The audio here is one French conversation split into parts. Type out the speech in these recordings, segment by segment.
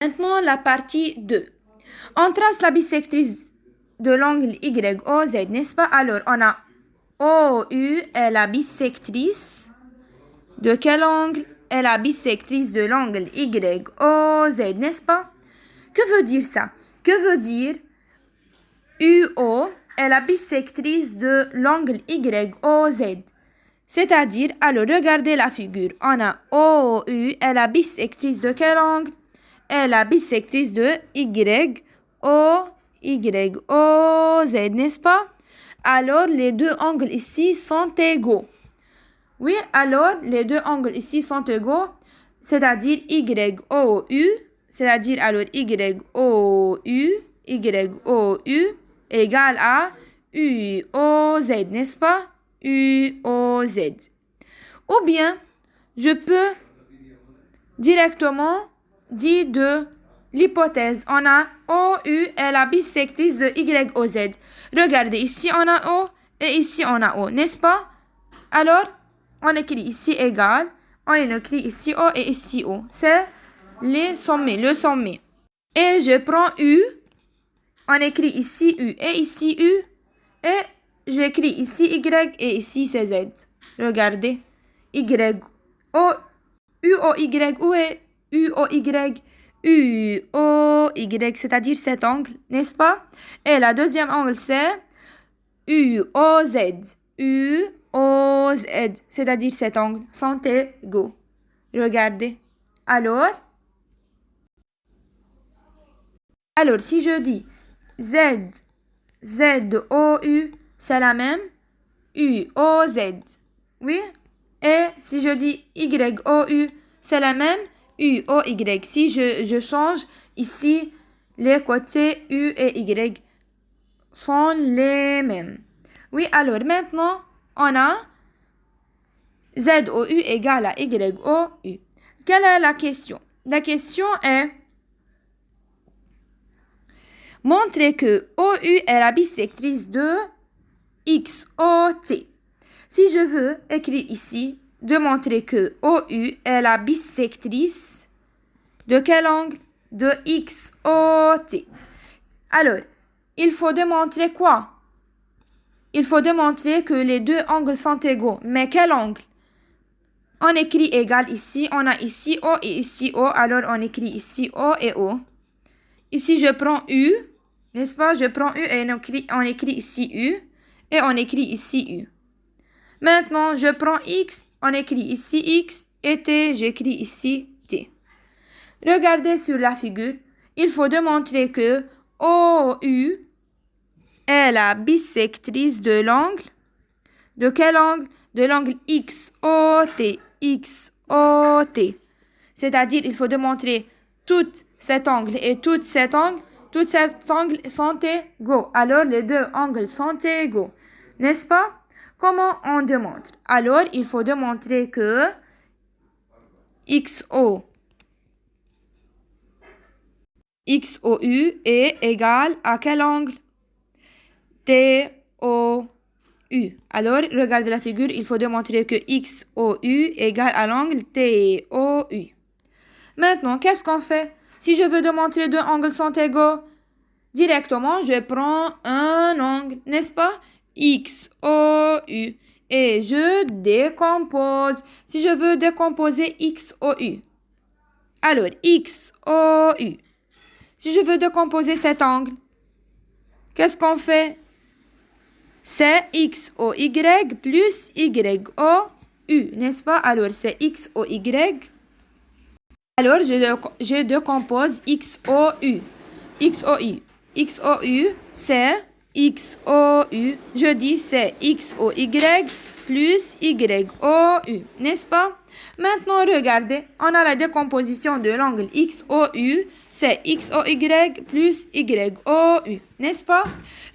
Maintenant, la partie 2. On trace la bisectrice de l'angle YOZ, n'est-ce pas? Alors, on a OU est la bisectrice de quel angle? Est la bisectrice de l'angle YOZ, n'est-ce pas? Que veut dire ça? Que veut dire UO est la bisectrice de l'angle YOZ? C'est-à-dire, alors regardez la figure. On a OU est la bisectrice de quel angle? Est la bisectrice de YOZ, n'est-ce pas? Alors, les deux angles ici sont égaux. Oui, alors, les deux angles ici sont égaux, c'est-à-dire YOU, c'est-à-dire alors YOU égale à UOZ, n'est-ce pas? UOZ. Ou bien, je peux directement dire de l'hypothèse. On a OU est la bisectrice de YOZ. Regardez, ici on a O et ici on a O, n'est-ce pas? Alors, on écrit ici égal, on écrit ici O et ici O. C'est les sommets, le sommet. Et je prends U, on écrit ici U et ici U, et j'écris ici Y et ici c'est Z. Regardez, Y, O, U, O, Y, où est U, O, Y, U, O, Y, c'est-à-dire cet angle, n'est-ce pas? Et la deuxième angle, c'est U, O, Z. U, O, Z, c'est-à-dire cet angle, sont égaux. Regardez. Alors, si je dis Z, Z, O, U, c'est la même. U, O, Z. Oui? Et si je dis Y, O, U, c'est la même. U, O, Y. Si je change ici, les côtés U et Y sont les mêmes. Oui, alors maintenant, on a ZOU égale à YOU. Quelle est la question? La question est montrer que OU est la bisectrice de XOT. Si je veux écrire ici, de montrer que OU est la bisectrice de quel angle? De XOT. Alors, il faut démontrer quoi? Il faut démontrer que les deux angles sont égaux. Mais quel angle? On écrit égal ici, on a ici O et ici O, alors on écrit ici O et O. Ici, je prends U, n'est-ce pas? Je prends U et on écrit ici U, et on écrit ici U. Maintenant, je prends X, on écrit ici X, et T, j'écris ici T. Regardez sur la figure, il faut démontrer que OU est la bisectrice de l'angle. De quel angle? De l'angle XOT. XOT. C'est-à-dire, il faut démontrer tout cet angle et tout cet angle. Tout cet angle sont égaux. Alors, les deux angles sont égaux. N'est-ce pas? Comment on démontre? Alors, il faut démontrer que XOU est égal à quel angle? TOU. Alors, regardez la figure, il faut démontrer que XOU égale à l'angle TOU. Maintenant, qu'est-ce qu'on fait? Si je veux démontrer deux angles sont égaux, directement, je prends un angle, n'est-ce pas? XOU. Et je décompose. Si je veux décomposer XOU, alors XOU. Si je veux décomposer cet angle, qu'est-ce qu'on fait? C'est XOY plus YOU, n'est-ce pas? Alors, c'est XOY. Alors, je décompose XOU. XOU, c'est XOU. Je dis c'est XOY plus YOU, n'est-ce pas? Maintenant, regardez, on a la décomposition de l'angle XOU, c'est XOY plus YOU, n'est-ce pas?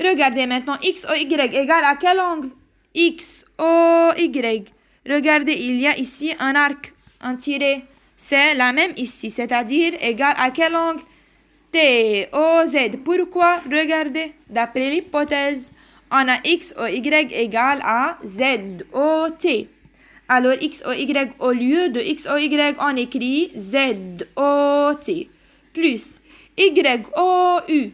Regardez maintenant, XOY égale à quel angle? XOY. Regardez, il y a ici un arc, un tiret. C'est la même ici, c'est-à-dire égal à quel angle? TOZ. Pourquoi? Regardez, d'après l'hypothèse, on a XOY égale à ZOT. Alors, XOY, au lieu de XOY, on écrit ZOT. plus YOU.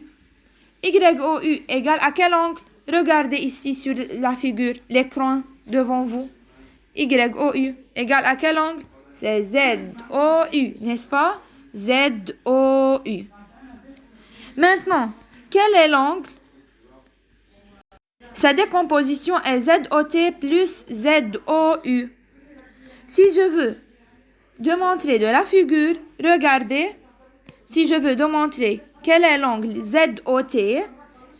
YOU égale à quel angle? Regardez ici sur la figure, l'écran devant vous. YOU égale à quel angle? C'est ZOU, n'est-ce pas? ZOU. Maintenant, quel est l'angle? Sa décomposition est ZOT plus ZOU. Si je veux démontrer de la figure, regardez. Si je veux démontrer quel est l'angle ZOT,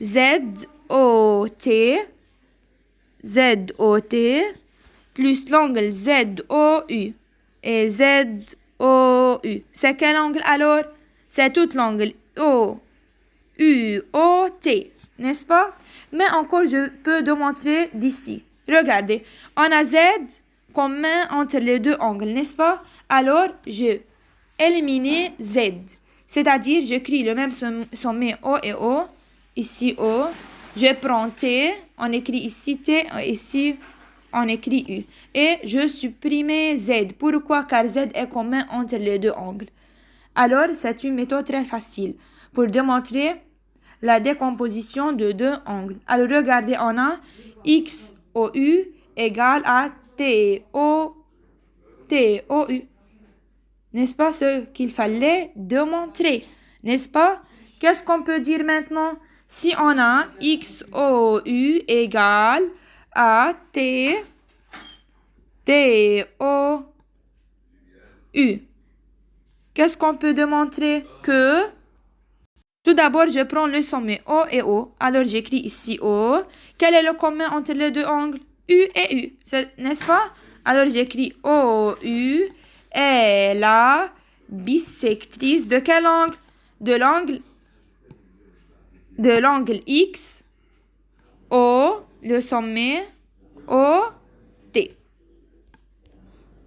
ZOT plus l'angle ZOU et ZOU. C'est quel angle alors? C'est tout l'angle OUOT, n'est-ce pas? Mais encore, je peux démontrer d'ici. Regardez, on a Z commun entre les deux angles, n'est-ce pas? Alors, je élimine Z. C'est-à-dire, je crée le même sommet O et O. Ici O. Je prends T. On écrit ici T. Ici, on écrit U. Et je supprime Z. Pourquoi? Car Z est commun entre les deux angles. Alors, c'est une méthode très facile pour démontrer la décomposition de deux angles. Alors, regardez, on a XOU égale à TOU. N'est-ce pas ce qu'il fallait démontrer? N'est-ce pas? Qu'est-ce qu'on peut dire maintenant? Si on a XOU égale à TOU. Qu'est-ce qu'on peut démontrer? Que tout d'abord, je prends le sommet O et O. Alors, j'écris ici O. Quel est le commun entre les deux angles? U et U. N'est-ce pas? Alors, j'écris OU est la bisectrice de quel angle? De l'angle X, O, le sommet, O